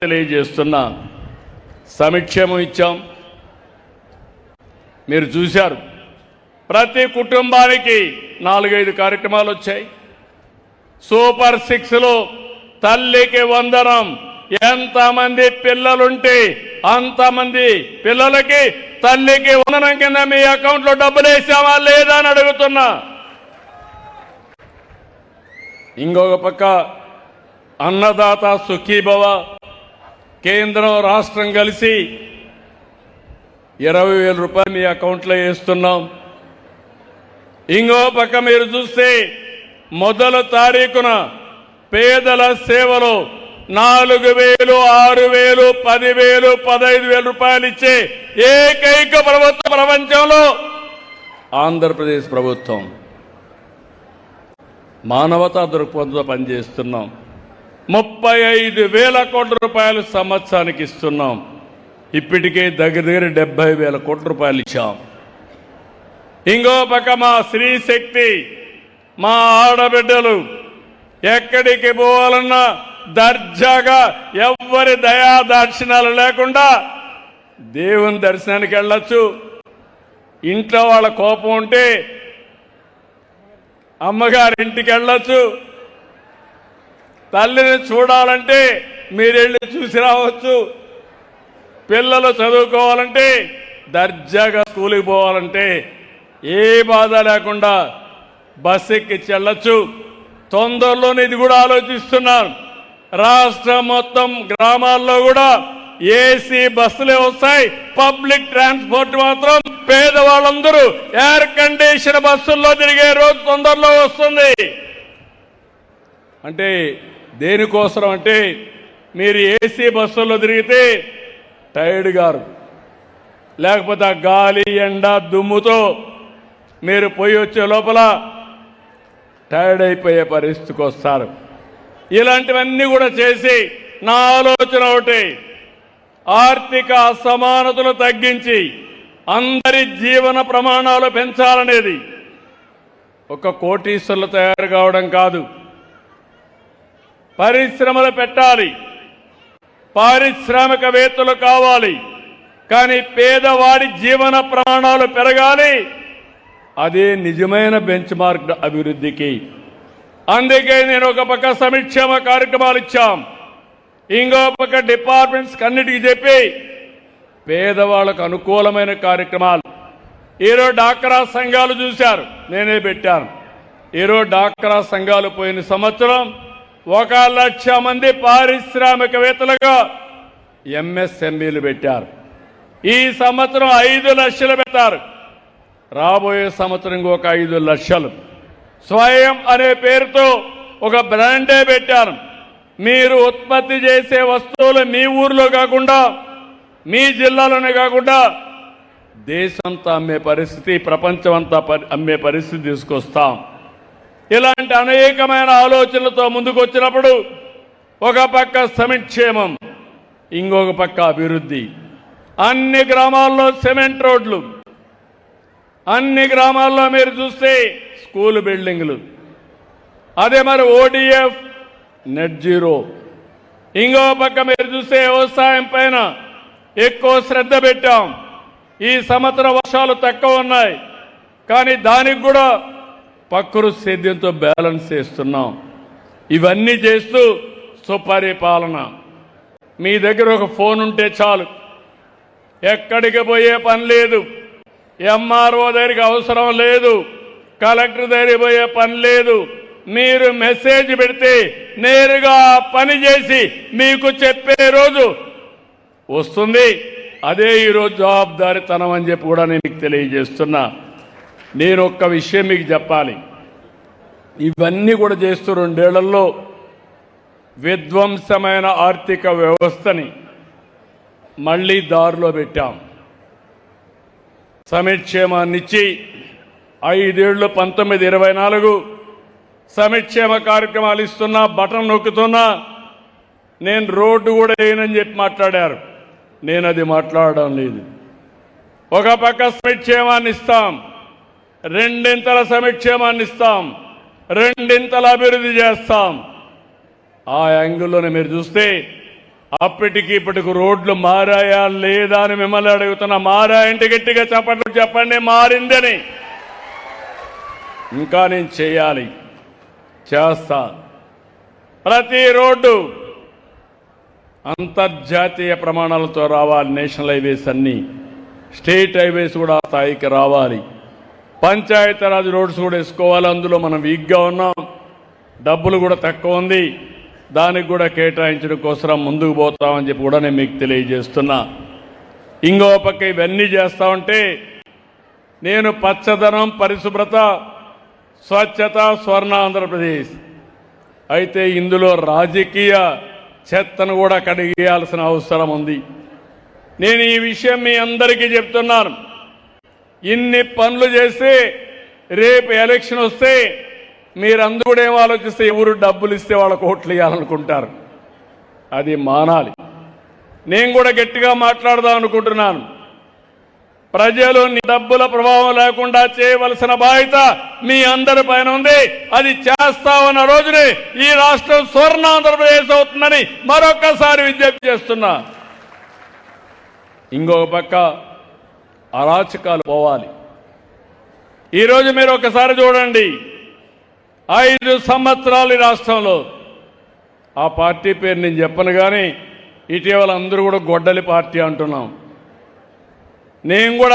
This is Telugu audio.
తెలియజేస్తున్నా. సంక్షేమం ఇచ్చాం, మీరు చూశారు. ప్రతి కుటుంబానికి 4-5 కార్యక్రమాలు వచ్చాయి. సూపర్ 6లో తల్లికి వందనం. ఎంతమంది పిల్లలుంటే అంతమంది పిల్లలకి తల్లికి వందనం కింద మీ అకౌంట్లో డబ్బులు వేసామా లేదా అని అడుగుతున్నా. ఇంకొక పక్క అన్నదాత సుఖీభవ, కేంద్రం రాష్ట్రం కలిసి 20,000 రూపాయలు మీ అకౌంట్లో వేస్తున్నాం. ఇంకో పక్క మీరు చూస్తే మొదటి తారీఖున పేదల సేవలో 4,000, 6,000, 10,000, 15,000 రూపాయలు ఇచ్చే ఏకైక ప్రభుత్వం ప్రపంచంలో ఆంధ్రప్రదేశ్ ప్రభుత్వం. మానవతా దృక్పథంతో పనిచేస్తున్నాం. 35,000 కోట్ల రూపాయలు సంవత్సరానికి ఇస్తున్నాం. ఇప్పటికే దగ్గర 70,000 కోట్ల రూపాయలు ఇచ్చాం. ఇంకో పక్క మా స్త్రీ శక్తి, మా ఆడబిడ్డలు ఎక్కడికి పోవాలన్నా దర్జాగా ఎవ్వరి దయా దాక్షిణాలు లేకుండా దేవుని దర్శనానికి వెళ్ళొచ్చు. ఇంట్లో వాళ్ళ కోపం ఉంటే అమ్మగారి ఇంటికి వెళ్ళొచ్చు. తల్లిని చూడాలంటే మీరెళ్ళి చూసి రావచ్చు. పిల్లలు చదువుకోవాలంటే దర్జాగా స్కూల్కి పోవాలంటే ఏ బాధ లేకుండా బస్సు ఎక్కి వెళ్ళొచ్చు. తొందరలోనే ఇది కూడా ఆలోచిస్తున్నారు. రాష్ట్రం మొత్తం గ్రామాల్లో కూడా ఏసీ బస్సులే వస్తాయి. పబ్లిక్ ట్రాన్స్పోర్ట్ మాత్రం పేదవాళ్ళందరూ ఎయిర్ కండిషన్ బస్సుల్లో తిరిగే రోజు తొందరలో వస్తుంది. అంటే దేనికోసం అంటే మీరు ఏసీ బస్సుల్లో తిరిగితే టైర్డ్ గారు, లేకపోతే ఆ గాలి ఎండ దుమ్ముతో మీరు పోయి వచ్చే లోపల టైర్డ్ అయిపోయే పరిస్థితికి వస్తారు. ఇలాంటివన్నీ కూడా చేసి నా ఆలోచన ఒకటి, ఆర్థిక అసమానతలు తగ్గించి అందరి జీవన ప్రమాణాలు పెంచాలనేది. ఒక కోటీశ్వర్లు తయారు కావడం కాదు, పరిశ్రమలు పెట్టాలి, పారిశ్రామికవేత్తలు కావాలి. కానీ పేదవాడి జీవన ప్రమాణాలు పెరగాలి. అదే నిజమైన బెంచ్ మార్క్ అభివృద్ధికి. అందుకే నేను ఒక పక్క సంక్షేమ కార్యక్రమాలు ఇచ్చాం, ఇంకో పక్క డిపార్ట్మెంట్స్ అన్నిటికీ చెప్పి పేదవాళ్లకు అనుకూలమైన కార్యక్రమాలు. ఈరోజు డాక్రా సంఘాలు చూశారు, నేనే పెట్టాను. ఈరోజు డాక్రా సంఘాలు పోయిన సంవత్సరం 1,00,000 మంది పారిశ్రామికవేత్తలుగా ఎంఎస్ఎంఈలు పెట్టారు. ఈ సంవత్సరం 5 లక్షలు పెట్టారు. రాబోయే సంవత్సరం ఇంకొక 5 లక్షలు. స్వయం అనే పేరుతో ఒక బ్రాండే పెట్టారు. మీరు ఉత్పత్తి చేసే వస్తువులు మీ ఊర్లో కాకుండా, మీ జిల్లాలోనే కాకుండా దేశంతా అమ్మే పరిస్థితి, ప్రపంచమంతా అమ్మే పరిస్థితి తీసుకొస్తాం. ఇలాంటి అనేకమైన ఆలోచనలతో ముందుకు వచ్చినప్పుడు ఒక పక్క సంక్షేమం, ఇంకొక పక్క అభివృద్ధి. అన్ని గ్రామాల్లో సిమెంట్ రోడ్లు, అన్ని గ్రామాల్లో మీరు చూస్తే స్కూల్ బిల్డింగ్లు, అదే మరి ఓడిఎఫ్ నెట్ జీరో. ఇంకో పక్క మీరు చూస్తే వ్యవసాయం పైన ఎక్కువ శ్రద్ధ పెట్టాం. ఈ సంవత్సరం వర్షాలు తక్కువ ఉన్నాయి, కానీ దానికి కూడా ప్రకృతి సేద్యంతో బ్యాలెన్స్ చేస్తున్నాం. ఇవన్నీ చేస్తూ సుపరిపాలన. మీ దగ్గర ఒక ఫోన్ ఉంటే చాలు, ఎక్కడికి పోయే పని లేదు, ఎంఆర్ఓ దగ్గరికి అవసరం లేదు, కలెక్టర్ దగ్గరికి పోయే పని లేదు. మీరు మెసేజ్ పెడితే నేరుగా పని చేసి మీకు చెప్పే రోజు వస్తుంది. అదే ఈరోజు జవాబుదారీతనం అని చెప్పి కూడా నేను మీకు తెలియజేస్తున్నా. నేను ఒక్క విషయం మీకు చెప్పాలి, ఇవన్నీ కూడా చేస్తూ 2 ఏళ్లలో విధ్వంసమైన ఆర్థిక వ్యవస్థని మళ్లీ దారిలో పెట్టాం. సంక్షేమాన్నిచ్చి 5 ఏళ్లు 19-24 సంక్షేమ కార్యక్రమాలు ఇస్తున్నా, బటన్ నొక్కుతున్నా. నేను రోడ్డు కూడా వేయనని చెప్పి మాట్లాడారు. నేను అది మాట్లాడడం లేదు. ఒక పక్క సంక్షేమాన్ని ఇస్తాం, 2 సంక్షేమాన్ని ఇస్తాం, 2 అభివృద్ధి చేస్తాం. ఆ యాంగిల్లోనే మీరు చూస్తే అప్పటికి ఇప్పటికి రోడ్లు మారాయా లేదా అని మిమ్మల్ని అడుగుతున్నా. మారాయంటే గట్టిగా చెప్పండి మారిందని. ఇంకా నేను చేయాలి, చేస్తా. ప్రతి రోడ్డు అంతర్జాతీయ ప్రమాణాలతో రావాలి. నేషనల్ హైవేస్ అన్ని, స్టేట్ హైవేస్ కూడా ఆ స్థాయికి రావాలి. పంచాయతీరాజ్ రోడ్స్ కూడా వేసుకోవాలి. అందులో మనం వీక్గా ఉన్నాం, డబ్బులు కూడా తక్కువ ఉంది. దానికి కూడా కేటాయించడం కోసం ముందుకు పోతామని చెప్పి కూడా నేను మీకు తెలియజేస్తున్నా. ఇంకో పక్క ఇవన్నీ చేస్తా ఉంటే నేను పచ్చదనం, పరిశుభ్రత, స్వచ్ఛత, స్వర్ణ ఆంధ్రప్రదేశ్ అయితే ఇందులో రాజకీయ చెత్తను కూడా కడిగేయాల్సిన అవసరం ఉంది. నేను ఈ విషయం మీ అందరికీ చెప్తున్నాను. ఇన్ని పనులు చేస్తే రేపు ఎలక్షన్ వస్తే మీరందరూ కూడా ఏం ఆలోచిస్తే ఎవరు డబ్బులు ఇస్తే వాళ్ళకు ఓట్లు ఇవ్వాలనుకుంటారు. అది మానాలి. నేను కూడా గట్టిగా మాట్లాడదాం అనుకుంటున్నాను. ప్రజలు డబ్బుల ప్రభావం లేకుండా చేయవలసిన బాధ్యత మీ అందరి పైన ఉంది. అది చేస్తామన్న రోజునే ఈ రాష్ట్రం స్వర్ణ ఆంధ్రప్రదేశ్ అవుతుందని మరొక్కసారి విజ్ఞప్తి చేస్తున్నా. ఇంకొక పక్క అరాచకాలు పోవాలి. ఈరోజు మీరు ఒకసారి చూడండి, 5 సంవత్సరాలు ఈ రాష్ట్రంలో, ఆ పార్టీ పేరు నేను చెప్పను కానీ ఇటీవల అందరూ కూడా గొడ్డలి పార్టీ అంటున్నాం. నేను కూడా